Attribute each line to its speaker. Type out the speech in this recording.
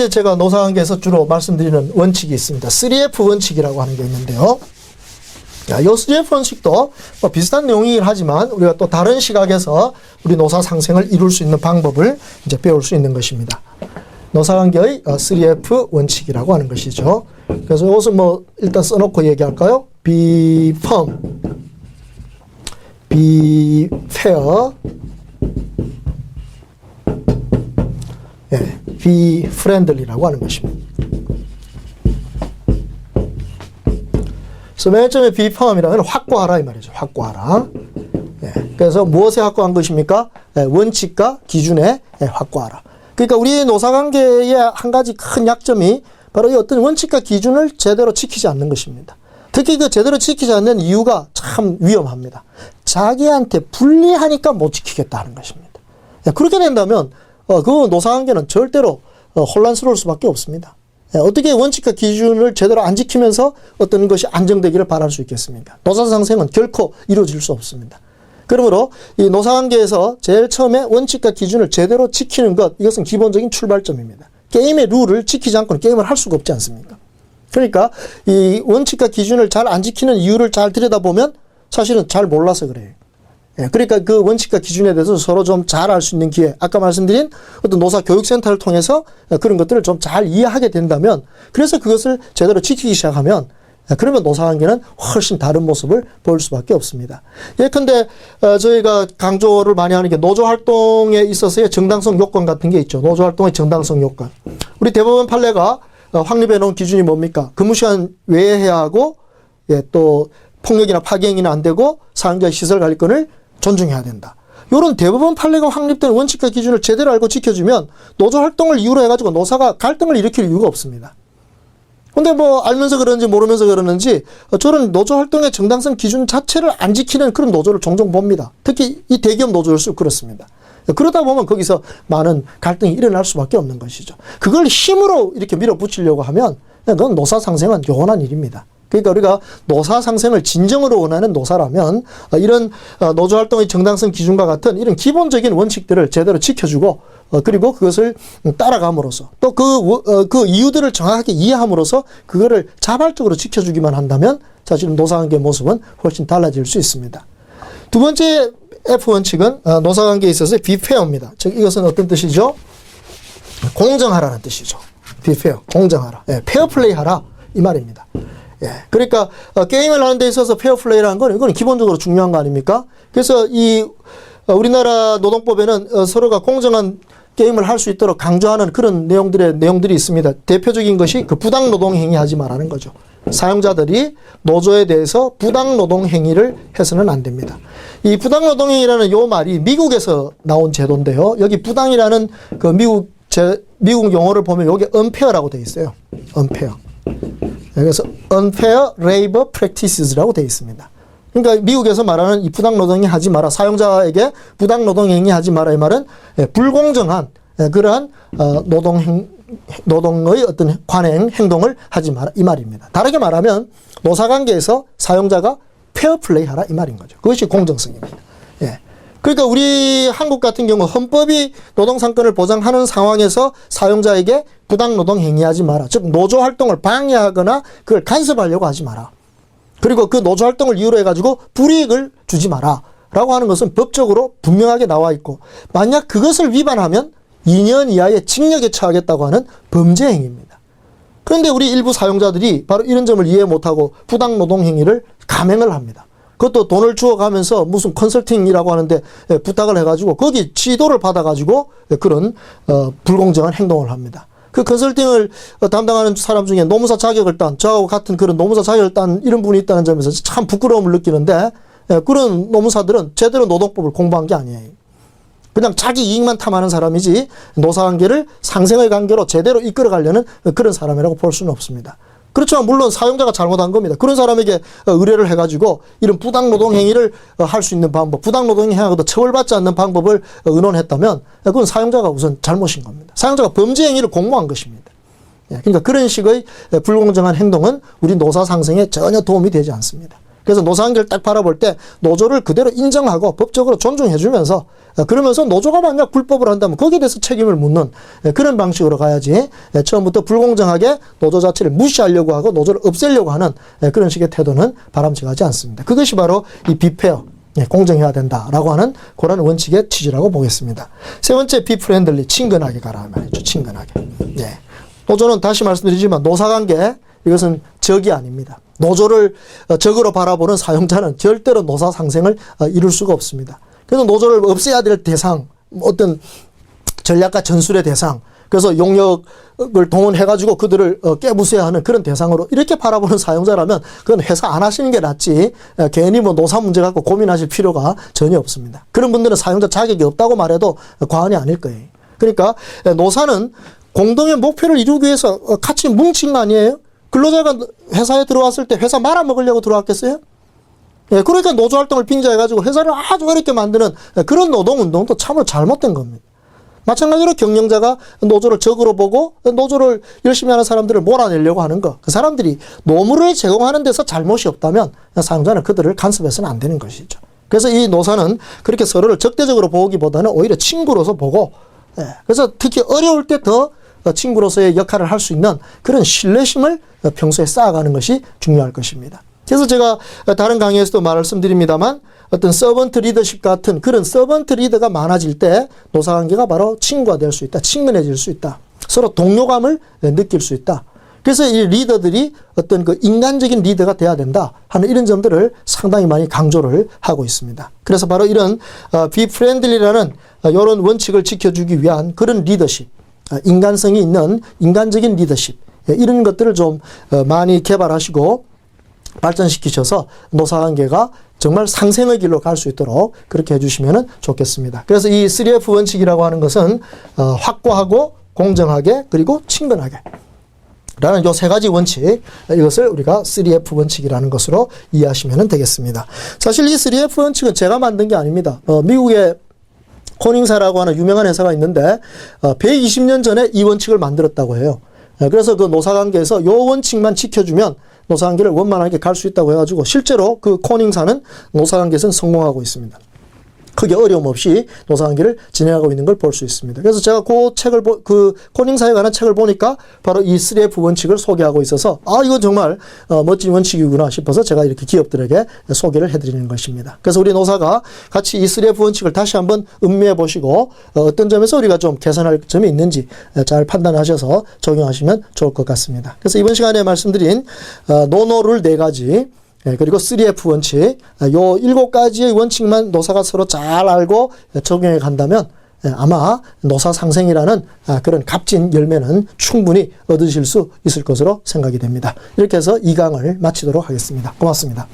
Speaker 1: 이제 제가 노사관계에서 주로 말씀드리는 원칙이 있습니다. 3F 원칙이라고 하는 게 있는데요. 이 3F 원칙도 뭐 비슷한 내용이긴 하지만 우리가 또 다른 시각에서 우리 노사 상생을 이룰 수 있는 방법을 이제 배울 수 있는 것입니다. 노사관계의 3F 원칙이라고 하는 것이죠. 그래서 이것을 뭐 일단 써놓고 얘기할까요? Be firm, be fair, be friendly라고 하는 것입니다. 그래서 맨 처음에 be firm이라는 건 확고하라 이 말이죠. 확고하라. 그래서 무엇에 확고한 것입니까? 원칙과 기준에 확고하라. 그러니까 우리 노사관계의 한 가지 큰 약점이 바로 이 어떤 원칙과 기준을 제대로 지키지 않는 것입니다. 특히 그 제대로 지키지 않는 이유가 참 위험합니다. 자기한테 불리하니까 못 지키겠다 하는 것입니다. 그렇게 된다면 그 노사관계는 절대로 혼란스러울 수밖에 없습니다. 어떻게 원칙과 기준을 제대로 안 지키면서 어떤 것이 안정되기를 바랄 수 있겠습니까? 노사상생은 결코 이루어질 수 없습니다. 그러므로 이 노사관계에서 제일 처음에 원칙과 기준을 제대로 지키는 것, 이것은 기본적인 출발점입니다. 게임의 룰을 지키지 않고는 게임을 할 수가 없지 않습니까? 그러니까 이 원칙과 기준을 잘 안 지키는 이유를 잘 들여다보면 사실은 잘 몰라서 그래요. 그러니까 그 원칙과 기준에 대해서 서로 좀 잘 알 수 있는 기회, 아까 말씀드린 어떤 노사 교육센터를 통해서 그런 것들을 좀 잘 이해하게 된다면, 그래서 그것을 제대로 지키기 시작하면 그러면 노사관계는 훨씬 다른 모습을 보일 수밖에 없습니다. 예컨대 저희가 강조를 많이 하는 게 노조활동에 있어서의 정당성 요건 같은 게 있죠. 노조활동의 정당성 요건. 우리 대법원 판례가 확립해 놓은 기준이 뭡니까? 근무시간 외에 해야 하고, 또 폭력이나 파기행위는 안 되고 사용자의 시설관리권을 존중해야 된다. 이런 대법원 판례가 확립된 원칙과 기준을 제대로 알고 지켜주면 노조활동을 이유로 해가지고 노사가 갈등을 일으킬 이유가 없습니다. 근데 뭐 알면서 그러는지 모르면서 그러는지 저런 노조활동의 정당성 기준 자체를 안 지키는 그런 노조를 종종 봅니다. 특히 이 대기업 노조일수록 그렇습니다. 그러다 보면 거기서 많은 갈등이 일어날 수밖에 없는 것이죠. 그걸 힘으로 이렇게 밀어붙이려고 하면 그건 노사 상생은 영원한 일입니다. 그러니까 우리가 노사 상생을 진정으로 원하는 노사라면 이런 노조활동의 정당성 기준과 같은 이런 기본적인 원칙들을 제대로 지켜주고 그리고 그것을 따라감으로써 또 그 이유들을 정확하게 이해함으로써 그거를 자발적으로 지켜주기만 한다면 사실은 노사관계의 모습은 훨씬 달라질 수 있습니다. 두 번째 F 원칙은 노사관계에 있어서 be fair입니다. 즉 이것은 어떤 뜻이죠? 공정하라는 뜻이죠. be fair, 공정하라. 페어 플레이 하라 이 말입니다. 그러니까 게임을 하는 데 있어서 페어 플레이라는 건 이건 기본적으로 중요한 거 아닙니까? 그래서 이 우리나라 노동법에는 서로가 공정한 게임을 할 수 있도록 강조하는 그런 내용들이 있습니다. 대표적인 것이 그 부당 노동 행위 하지 말라는 거죠. 사용자들이 노조에 대해서 부당 노동 행위를 해서는 안 됩니다. 이 부당 노동 행위라는 요 말이 미국에서 나온 제도인데요. 여기 부당이라는 그 미국 용어를 보면 여기 unfair라고 되어 있어요. unfair. 그래서 unfair labor practices라고 되어 있습니다. 그러니까 미국에서 말하는 이 부당 노동행위 하지 마라, 사용자에게 부당 노동행위 하지 마라 이 말은 불공정한 그러한 노동의 어떤 관행 행동을 하지 마라 이 말입니다. 다르게 말하면 노사관계에서 사용자가 페어 플레이 하라 이 말인 거죠. 그것이 공정성입니다. 그러니까 우리 한국 같은 경우 헌법이 노동상권을 보장하는 상황에서 사용자에게 부당 노동 행위하지 마라. 즉 노조 활동을 방해하거나 그걸 간섭하려고 하지 마라. 그리고 그 노조 활동을 이유로 해가지고 불이익을 주지 마라. 라고 하는 것은 법적으로 분명하게 나와 있고 만약 그것을 위반하면 2년 이하의 징역에 처하겠다고 하는 범죄 행위입니다. 그런데 우리 일부 사용자들이 바로 이런 점을 이해 못하고 부당 노동 행위를 감행을 합니다. 그것도 돈을 주어가면서 무슨 컨설팅이라고 하는데 부탁을 해가지고 거기 지도를 받아가지고 그런 불공정한 행동을 합니다. 그 컨설팅을 담당하는 사람 중에 노무사 자격을 딴 저하고 같은 그런 노무사 자격을 딴 이런 분이 있다는 점에서 참 부끄러움을 느끼는데 그런 노무사들은 제대로 노동법을 공부한 게 아니에요. 그냥 자기 이익만 탐하는 사람이지 노사관계를 상생의 관계로 제대로 이끌어가려는 그런 사람이라고 볼 수는 없습니다. 그렇지만 물론 사용자가 잘못한 겁니다. 그런 사람에게 의뢰를 해가지고 이런 부당노동 행위를 할 수 있는 방법, 부당노동 행위하고도 처벌받지 않는 방법을 의논했다면 그건 사용자가 우선 잘못인 겁니다. 사용자가 범죄 행위를 공모한 것입니다. 그러니까 그런 식의 불공정한 행동은 우리 노사 상생에 전혀 도움이 되지 않습니다. 그래서 노사관계를 딱 바라볼 때 노조를 그대로 인정하고 법적으로 존중해주면서 그러면서 노조가 만약 불법을 한다면 거기에 대해서 책임을 묻는 그런 방식으로 가야지 처음부터 불공정하게 노조 자체를 무시하려고 하고 노조를 없애려고 하는 그런 식의 태도는 바람직하지 않습니다. 그것이 바로 이 비페어, 공정해야 된다라고 하는 그런 원칙의 취지라고 보겠습니다. 세 번째, 비프렌들리, 친근하게 가라 말이죠. 친근하게. 노조는 다시 말씀드리지만 노사관계, 이것은 적이 아닙니다. 노조를 적으로 바라보는 사용자는 절대로 노사 상생을 이룰 수가 없습니다. 그래서 노조를 없애야 될 대상, 어떤 전략과 전술의 대상, 그래서 용역을 동원해가지고 그들을 깨부숴야 하는 그런 대상으로 이렇게 바라보는 사용자라면 그건 회사 안 하시는 게 낫지 괜히 뭐 노사 문제 갖고 고민하실 필요가 전혀 없습니다. 그런 분들은 사용자 자격이 없다고 말해도 과언이 아닐 거예요. 그러니까 노사는 공동의 목표를 이루기 위해서 같이 뭉친 거 아니에요? 근로자가 회사에 들어왔을 때 회사 말아먹으려고 들어왔겠어요? 그러니까 노조활동을 빙자해가지고 회사를 아주 어렵게 만드는 그런 노동운동도 참으로 잘못된 겁니다. 마찬가지로 경영자가 노조를 적으로 보고 노조를 열심히 하는 사람들을 몰아내려고 하는 거. 그 사람들이 노무를 제공하는 데서 잘못이 없다면 사용자는 그들을 간섭해서는 안 되는 것이죠. 그래서 이 노사는 그렇게 서로를 적대적으로 보기보다는 오히려 친구로서 보고, 그래서 특히 어려울 때 더 친구로서의 역할을 할 수 있는 그런 신뢰심을 평소에 쌓아가는 것이 중요할 것입니다. 그래서 제가 다른 강의에서도 말씀드립니다만 어떤 서번트 리더십 같은 그런 서번트 리더가 많아질 때 노사관계가 바로 친구가 될 수 있다. 친근해질 수 있다. 서로 동료감을 느낄 수 있다. 그래서 이 리더들이 어떤 그 인간적인 리더가 돼야 된다 하는 이런 점들을 상당히 많이 강조를 하고 있습니다. 그래서 바로 이런 비프렌들리라는 이런 원칙을 지켜주기 위한 그런 리더십, 인간성이 있는 인간적인 리더십, 이런 것들을 좀 많이 개발하시고 발전시키셔서 노사관계가 정말 상생의 길로 갈 수 있도록 그렇게 해주시면 좋겠습니다. 그래서 이 3F 원칙이라고 하는 것은 확고하고 공정하게 그리고 친근하게 라는 요 세 가지 원칙, 이것을 우리가 3F 원칙이라는 것으로 이해하시면 되겠습니다. 사실 이 3F 원칙은 제가 만든 게 아닙니다. 미국의 코닝사라고 하는 유명한 회사가 있는데 120년 전에 이 원칙을 만들었다고 해요. 그래서 그 노사관계에서 요 원칙만 지켜주면 노사관계를 원만하게 갈 수 있다고 해가지고 실제로 그 코닝사는 노사관계에서는 성공하고 있습니다. 크게 어려움 없이 노사관계를 진행하고 있는 걸 볼 수 있습니다. 그래서 제가 그 책을, 그 코닝사에 관한 책을 보니까 바로 이 3F 원칙을 소개하고 있어서 이거 정말 멋진 원칙이구나 싶어서 제가 이렇게 기업들에게 소개를 해드리는 것입니다. 그래서 우리 노사가 같이 이 3F 원칙을 다시 한번 음미해 보시고 어떤 점에서 우리가 좀 개선할 점이 있는지 잘 판단하셔서 적용하시면 좋을 것 같습니다. 그래서 이번 시간에 말씀드린 노노룰 4가지, 그리고 3F 원칙, 요 7가지의 원칙만 노사가 서로 잘 알고 적용해 간다면 아마 노사 상생이라는 그런 값진 열매는 충분히 얻으실 수 있을 것으로 생각이 됩니다. 이렇게 해서 2강을 마치도록 하겠습니다. 고맙습니다.